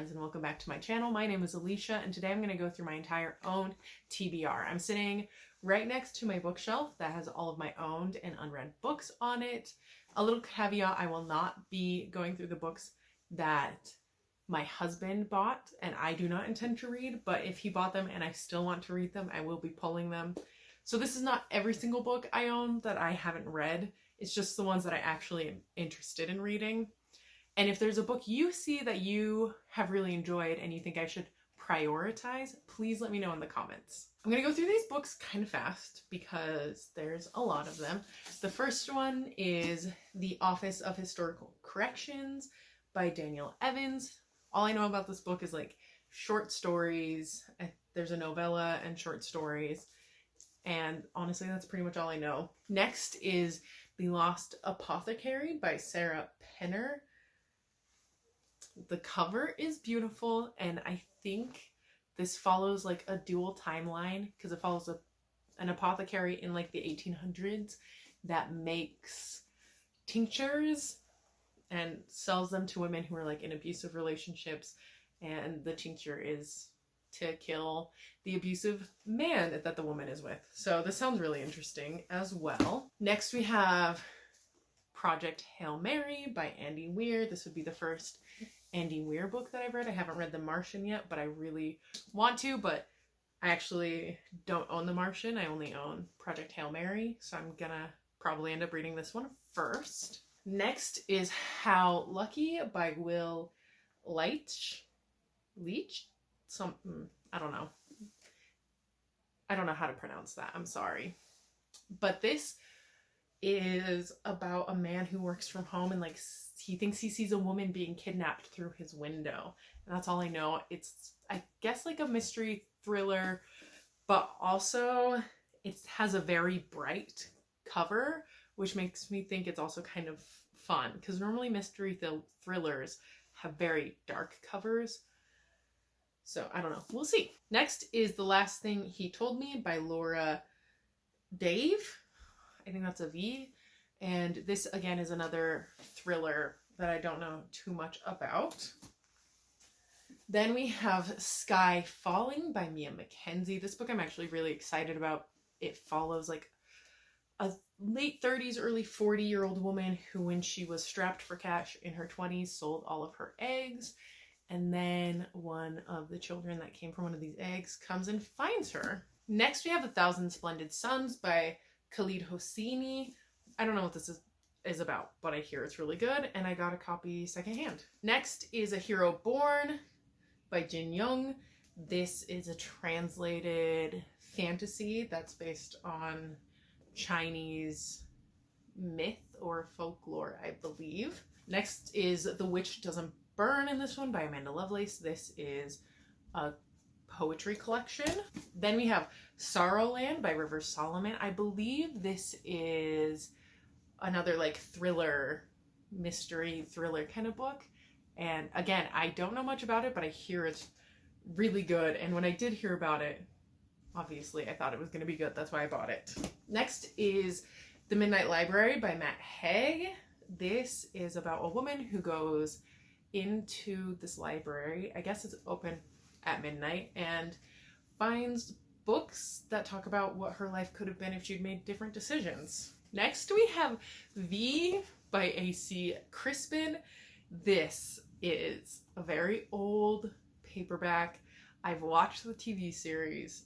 friends, and welcome back to my channel. My name is Alicia, and today I'm going to go through my entire owned TBR. I'm sitting right next to my bookshelf that has all of my owned and unread books on it. A little caveat, I will not be going through the books that my husband bought and I do not intend to read, but if he bought them and I still want to read them, I will be pulling them. So this is not every single book I own that I haven't read. It's just the ones that I actually am interested in reading. And if there's a book you see that you have really enjoyed and you think I should prioritize, please let me know in the comments. I'm going to go through these books kind of fast because there's a lot of them. The first one is The Office of Historical Corrections by Daniel Evans. All I know about this book is like short stories. There's a novella and short stories. And honestly, that's pretty much all I know. Next is The Lost Apothecary by Sarah Penner. The cover is beautiful, and I think this follows like a dual timeline because it follows an apothecary in like the 1800s that makes tinctures and sells them to women who are like in abusive relationships, and the tincture is to kill the abusive man that the woman is with. So this sounds really interesting as well. Next we have Project Hail Mary by Andy Weir. This would be the first Andy Weir book that I've read. I haven't read The Martian yet, but I really want to, but I actually don't own The Martian. I only own Project Hail Mary, so I'm gonna probably end up reading this one first. Next is How Lucky by Will Leitch. I don't know. I don't know how to pronounce that. I'm sorry. But this is about a man who works from home and like he thinks he sees a woman being kidnapped through his window. And that's all I know. It's, I guess, like a mystery thriller, but also it has a very bright cover, which makes me think it's also kind of fun because normally mystery thrillers have very dark covers. So I don't know. We'll see. Next is The Last Thing He Told Me by Laura Dave. I think that's a V. And this again is another thriller that I don't know too much about. Then we have Sky Falling by Mia Mackenzie. This book I'm actually really excited about. It follows like a late 30s, early 40-year-old woman who, when she was strapped for cash in her 20s, sold all of her eggs. And then one of the children that came from one of these eggs comes and finds her. Next we have A Thousand Splendid Suns by Khalid Hosseini. I don't know what this is about, but I hear it's really good, and I got a copy secondhand. Next is A Hero Born by Jin Young. This is a translated fantasy that's based on Chinese myth or folklore, I believe. Next is The Witch Doesn't Burn in this one by Amanda Lovelace. This is a poetry collection. Then we have Sorrowland by River Solomon. I believe this is another like thriller, mystery thriller kind of book. And again, I don't know much about it, but I hear it's really good. And when I did hear about it, obviously I thought it was going to be good. That's why I bought it. Next is The Midnight Library by Matt Haig. This is about a woman who goes into this library, I guess it's open at midnight, and finds books that talk about what her life could have been if she'd made different decisions. Next we have V by A.C. Crispin. This is a very old paperback. I've watched the TV series,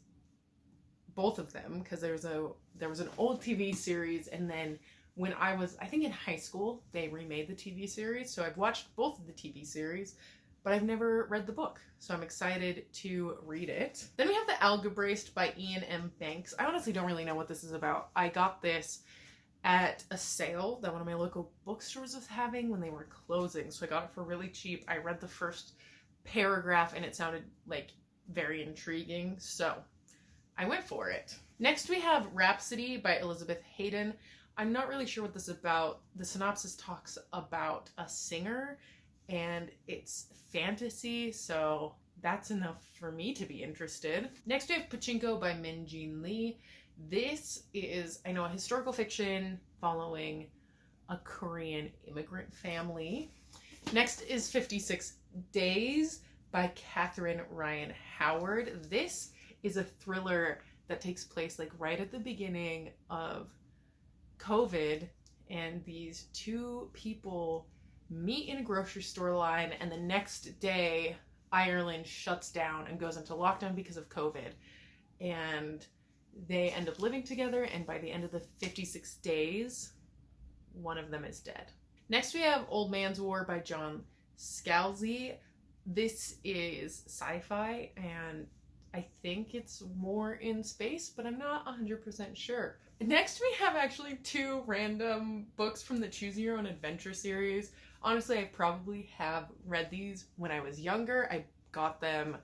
both of them, because there was an old TV series, and then when I was, I think in high school, they remade the TV series. So I've watched both of the TV series, but I've never read the book. So I'm excited to read it. Then we have The Algebraist by Ian M. Banks. I honestly don't really know what this is about. I got this at a sale that one of my local bookstores was having when they were closing. So I got it for really cheap. I read the first paragraph and it sounded like very intriguing. So I went for it. Next we have Rhapsody by Elizabeth Hayden. I'm not really sure what this is about. The synopsis talks about a singer and it's fantasy, so that's enough for me to be interested. Next we have Pachinko by Min Jin Lee. This is, I know, a historical fiction following a Korean immigrant family. Next is 56 Days by Catherine Ryan Howard. This is a thriller that takes place like right at the beginning of COVID, and these two people meet in a grocery store line, and the next day Ireland shuts down and goes into lockdown because of COVID, and they end up living together, and by the end of the 56 days one of them is dead. Next we have Old Man's War by John Scalzi. This is sci-fi, and I think it's more in space, but I'm not 100% sure. Next we have actually two random books from the Choose Your Own Adventure series. Honestly, I probably have read these when I was younger. I got them,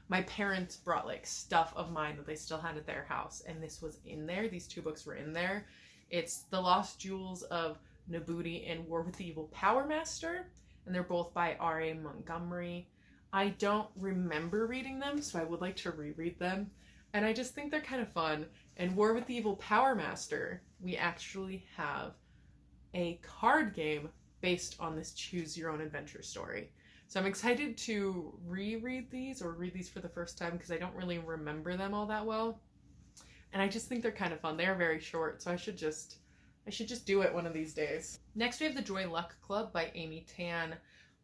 my parents brought like stuff of mine that they still had at their house, and this was in there. These two books were in there. It's The Lost Jewels of Nabuti and War with the Evil Power Master, and they're both by R.A. Montgomery. I don't remember reading them, so I would like to reread them, and I just think they're kind of fun. And War with the Evil Power Master, we actually have a card game based on this Choose Your Own Adventure story. So I'm excited to reread these, or read these for the first time, because I don't really remember them all that well. And I just think they're kind of fun. They are very short, so I should just do it one of these days. Next we have The Joy Luck Club by Amy Tan.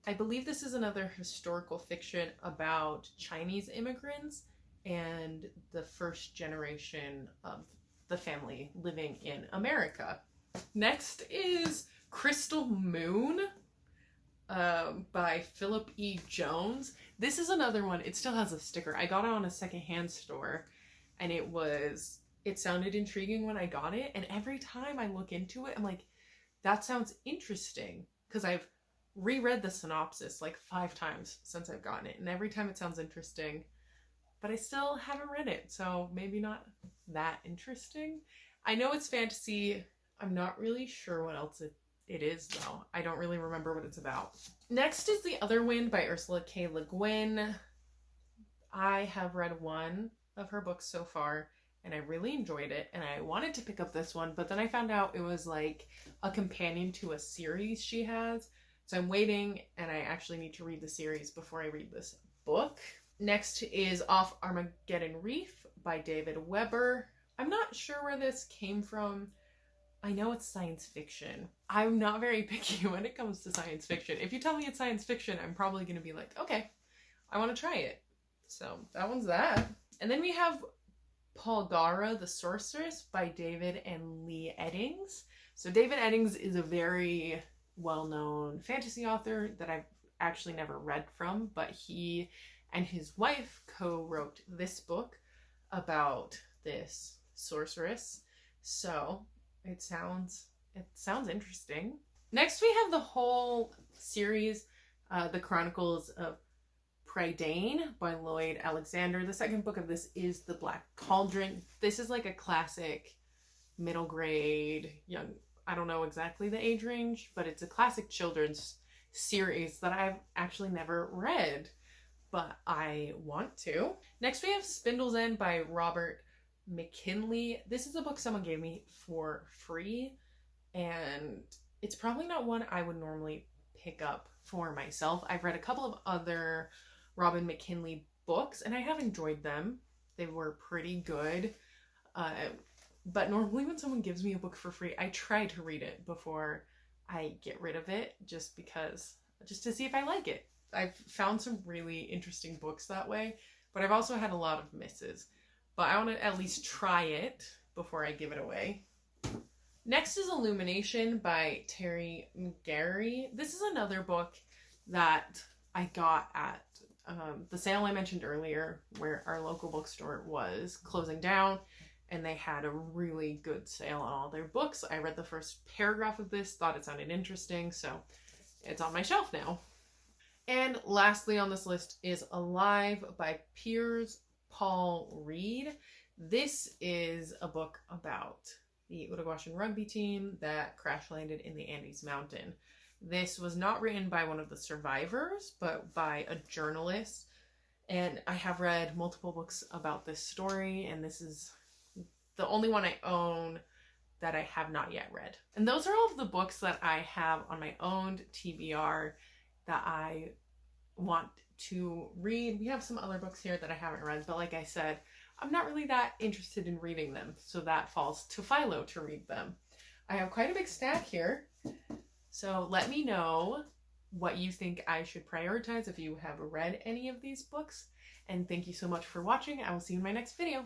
I believe this is another historical fiction about Chinese immigrants and the first generation of the family living in America. Next is Crystal Moon by Philip E. Jones. This is another one. It still has a sticker. I got it on a secondhand store, and it sounded intriguing when I got it, and every time I look into it, I'm like, that sounds interesting, because I've reread the synopsis like 5 times since I've gotten it, and every time it sounds interesting, but I still haven't read it, so maybe not that interesting. I know it's fantasy. I'm not really sure what else it is, though. I don't really remember what it's about. Next is The Other Wind by Ursula K. Le Guin. I have read one of her books so far, and I really enjoyed it, and I wanted to pick up this one, but then I found out it was like a companion to a series she has, so I'm waiting, and I actually need to read the series before I read this book. Next is Off Armageddon Reef by David Weber. I'm not sure where this came from. I know it's science fiction. I'm not very picky when it comes to science fiction. If you tell me it's science fiction, I'm probably going to be like, okay, I want to try it. So that one's that. And then we have Polgara the Sorceress by David and Lee Eddings. So David Eddings is a very well-known fantasy author that I've actually never read from, but he and his wife co-wrote this book about this sorceress. So it sounds interesting. Next we have the whole series, The Chronicles of Prydain by Lloyd Alexander. The second book of this is The Black Cauldron. This is like a classic middle grade, young, I don't know exactly the age range, but it's a classic children's series that I've actually never read, but I want to. Next we have Spindle's End by Robert McKinley. This is a book someone gave me for free, and it's probably not one I would normally pick up for myself. I've read a couple of other Robin McKinley books, and I have enjoyed them. They were pretty good. But normally when someone gives me a book for free, I try to read it before I get rid of it, just to see if I like it. I've found some really interesting books that way, but I've also had a lot of misses. But I want to at least try it before I give it away. Next is Illumination by Terry McGarry. This is another book that I got at the sale I mentioned earlier, where our local bookstore was closing down, and they had a really good sale on all their books. I read the first paragraph of this, thought it sounded interesting, so it's on my shelf now. And lastly on this list is Alive by Piers Paul Reed. This is a book about the Uruguayan rugby team that crash landed in the Andes Mountain. This was not written by one of the survivors, but by a journalist. And I have read multiple books about this story, and this is the only one I own that I have not yet read. And those are all of the books that I have on my owned TBR that I want to read. We have some other books here that I haven't read, but like I said, I'm not really that interested in reading them, so that falls to Philo to read them. I have quite a big stack here, so let me know what you think I should prioritize if you have read any of these books, and thank you so much for watching. I will see you in my next video.